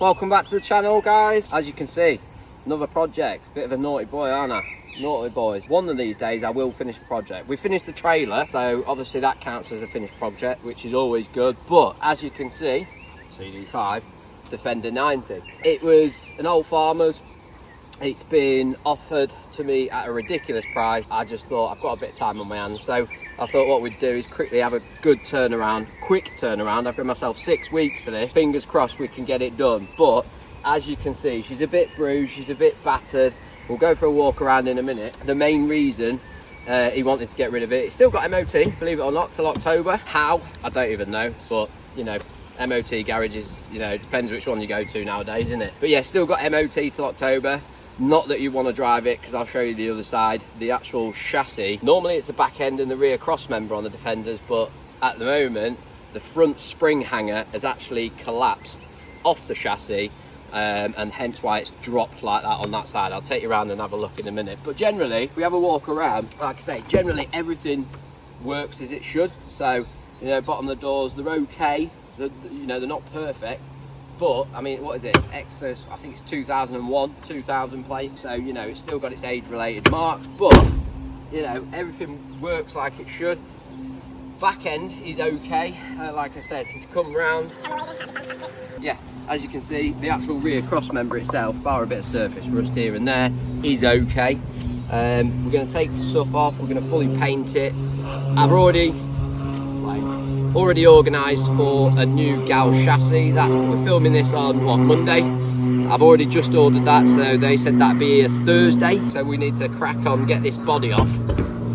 Welcome back to the channel, guys. As you can see, another project. Bit of a naughty boy, aren't I? Naughty boys. One of these days I will finish a project. We finished the trailer, so obviously that counts as a finished project, which is always good. But as you can see, CD5 Defender 90. It was an old farmer's. It's been offered to me at a ridiculous price. I just thought I've got a bit of time on my hands, so I thought what we'd do is quickly have a good turnaround, quick turnaround. I've given myself 6 weeks for this. Fingers crossed we can get it done. But as you can see, she's a bit bruised, she's a bit battered. We'll go for a walk around in a minute. The main reason he wanted to get rid of it, it's still got MOT, believe it or not, till October. How? I don't even know, but you know, MOT garages, you know, depends which one you go to nowadays, isn't it? But yeah, still got MOT till October. Not that you want to drive it, because I'll show you the other side. The actual chassis, normally it's the back end and the rear cross member on the Defenders, but at the moment the front spring hanger has actually collapsed off the chassis, and hence why it's dropped like that on that side. I'll take you around and have a look in a minute. But generally, if we have a walk around, like I say, generally everything works as it should. So, you know, bottom of the doors, they're okay. You know, they're not perfect. But, I mean, what is it? Exodus, I think it's 2001, 2000 plate. So, you know, it's still got its age-related marks. But, you know, everything works like it should. Back end is okay. Like I said, if you come round, yeah, as you can see, the actual rear cross member itself, bar a bit of surface rust here and there, is okay. We're going to take the stuff off. We're going to fully paint it. I've already organised for a new gal chassis. That we're filming this on what, Monday. I've already just ordered that, so they said that'd be a Thursday, so we need to crack on, get this body off.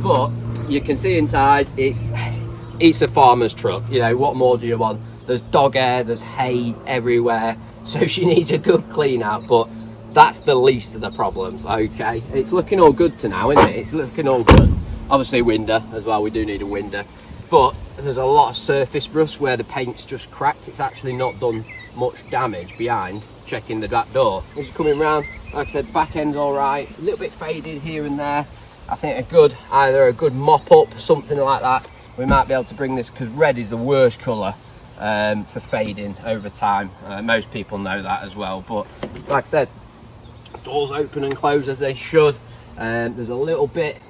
But you can see inside, it's a farmer's truck. You know, what more do you want? There's dog hair, there's hay everywhere, so she needs a good clean out. But that's the least of the problems. Okay, it's looking all good to now, isn't it? It's looking all good. Obviously window as well, we do need a window. But there's a lot of surface rust where the paint's just cracked. It's actually not done much damage behind. Checking the back door. As you're coming round, like I said, back end's all right. A little bit faded here and there. I think either a good mop up, something like that. We might be able to bring this, because red is the worst colour for fading over time. Most people know that as well. But like I said, doors open and close as they should. There's a little bit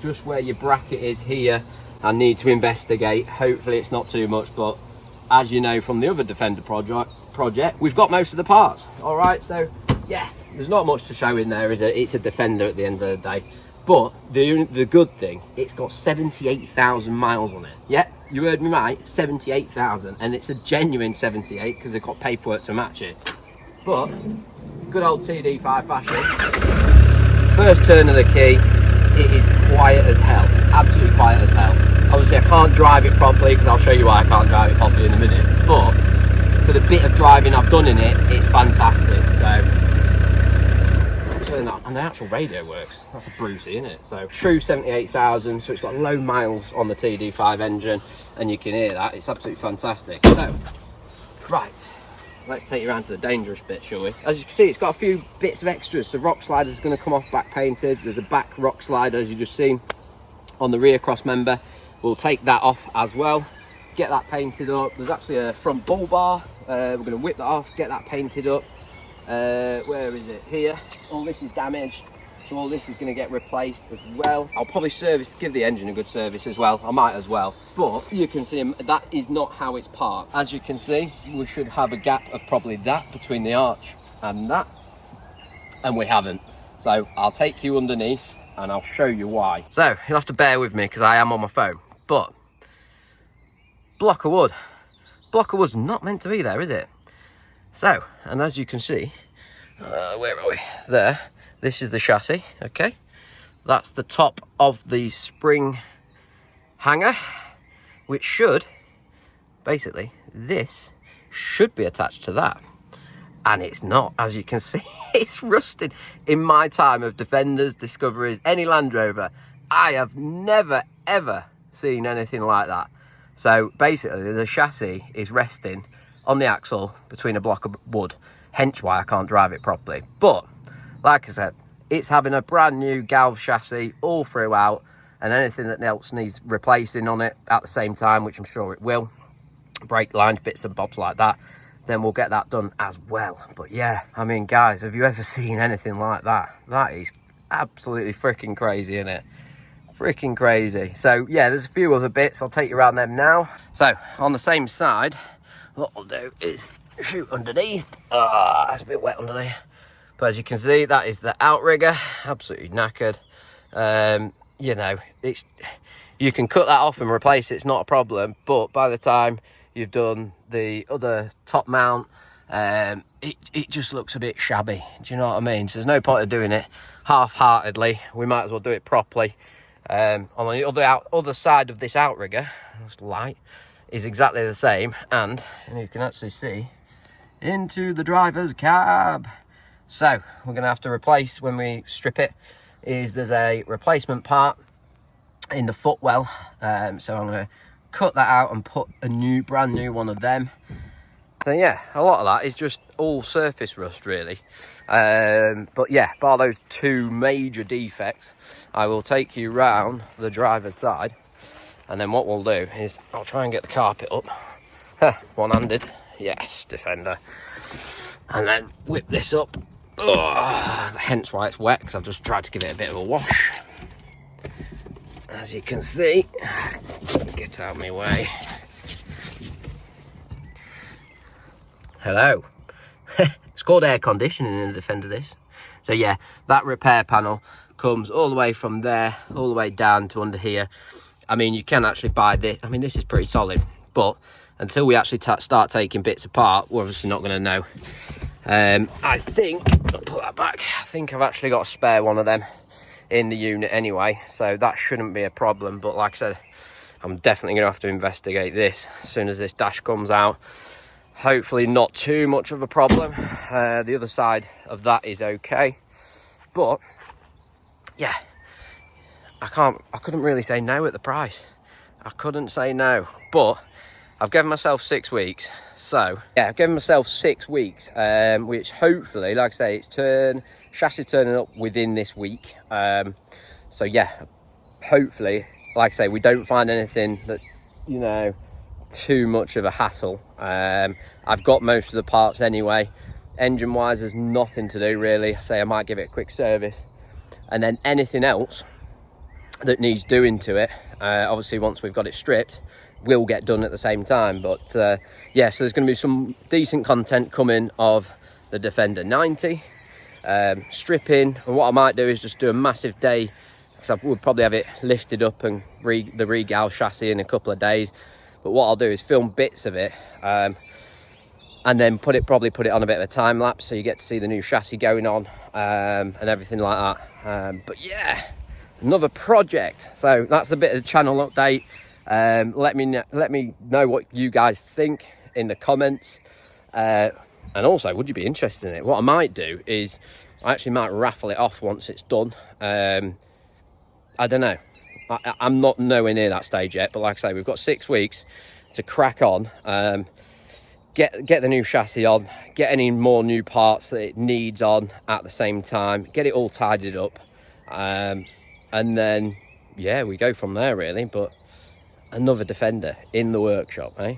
just where your bracket is here. I need to investigate. Hopefully it's not too much, but as you know from the other Defender project, we've got most of the parts. All right, so yeah, there's not much to show in there, is it? It's a Defender at the end of the day. But the good thing, it's got 78,000 miles on it. Yeah, you heard me right, 78,000, and it's a genuine 78 because they've got paperwork to match it. But good old TD5 fashion. First turn of the key, it is quiet as hell, absolutely quiet as hell. Obviously I can't drive it properly, because I'll show you why I can't drive it properly in a minute, but for the bit of driving I've done in it, it's fantastic. So turn that, and the actual radio works. That's a Brucey, isn't it? So true 78,000, so it's got low miles on the TD5 engine, and you can hear that. It's absolutely fantastic. So right, let's take you around to the dangerous bit, shall we? As you can see, it's got a few bits of extras. The rock slider is going to come off back painted. There's a back rock slider, as you just seen, on the rear cross member. We'll take that off as well, get that painted up. There's actually a front bull bar. We're going to whip that off, get that painted up. Where is it? Here. All this is damaged, so all this is going to get replaced as well. I'll probably give the engine a good service as well. I might as well. But you can see that is not how it's parked. As you can see, we should have a gap of probably that between the arch and that, and we haven't. So I'll take you underneath and I'll show you why. So you'll have to bear with me because I am on my phone. But block of wood's not meant to be there, is it? So, and as you can see, where are we? There. This is the chassis, okay? That's the top of the spring hanger, which should, basically, this should be attached to that. And it's not, as you can see, it's rusted. In my time of Defenders, Discoveries, any Land Rover, I have never, ever seen anything like that. So basically, the chassis is resting on the axle between a block of wood, hence why I can't drive it properly. But like I said, it's having a brand new galv chassis all throughout, and anything that else needs replacing on it at the same time, which I'm sure it will, brake lines, bits and bobs like that, then we'll get that done as well. But yeah, I mean, guys, have you ever seen anything like that? That is absolutely freaking crazy, isn't it? Freaking crazy. So yeah, there's a few other bits. I'll take you around them now. So on the same side, what I'll do is shoot underneath. Ah, that's a bit wet under there. But as you can see, that is the outrigger, absolutely knackered. You know, you can cut that off and replace it, it's not a problem. But by the time you've done the other top mount, it just looks a bit shabby. Do you know what I mean? So there's no point of doing it half-heartedly. We might as well do it properly. On the other side of this outrigger, this light, is exactly the same, and you can actually see into the driver's cab. So we're gonna have to replace, when we strip it, there's a replacement part in the footwell. So I'm gonna cut that out and put a brand new one of them. So yeah, a lot of that is just all surface rust really. But yeah, bar those two major defects, I will take you round the driver's side, and then what we'll do is I'll try and get the carpet up. One-handed, yes, Defender. And then whip this up. Hence why it's wet, because I've just tried to give it a bit of a wash. As you can see, get out of my way. Hello. It's called air conditioning in the Defender, this. So yeah, that repair panel comes all the way from there, all the way down to under here. I mean, you can actually buy this. I mean, this is pretty solid, but until we actually start taking bits apart, we're obviously not going to know. I think, I'll put that back, I think I've actually got a spare one of them in the unit anyway, so that shouldn't be a problem. But like I said, I'm definitely going to have to investigate this as soon as this dash comes out. Hopefully not too much of a problem. The other side of that is okay, but yeah, I couldn't really say no at the price. I couldn't say no, but I've given myself 6 weeks. So yeah, I've given myself 6 weeks, which hopefully, like I say, it's chassis turning up within this week. So yeah, hopefully, like I say, we don't find anything that's, you know, too much of a hassle. I've got most of the parts anyway. Engine wise, there's nothing to do really. I say I might give it a quick service, and then anything else that needs doing to it, obviously once we've got it stripped, will get done at the same time. But yeah, so there's going to be some decent content coming of the Defender 90 stripping. And what I might do is just do a massive day, because I would probably have it lifted up and the regal chassis in a couple of days. But what I'll do is film bits of it, and then probably put it on a bit of a time lapse, so you get to see the new chassis going on, and everything like that. But yeah, another project. So that's a bit of a channel update. Let me know what you guys think in the comments, and also, would you be interested in it? What I might do is I actually might raffle it off once it's done. I don't know. I'm not nowhere near that stage yet, but like I say, we've got 6 weeks to crack on, get the new chassis on, get any more new parts that it needs on at the same time, get it all tidied up, and then yeah, we go from there really. But another Defender in the workshop, eh?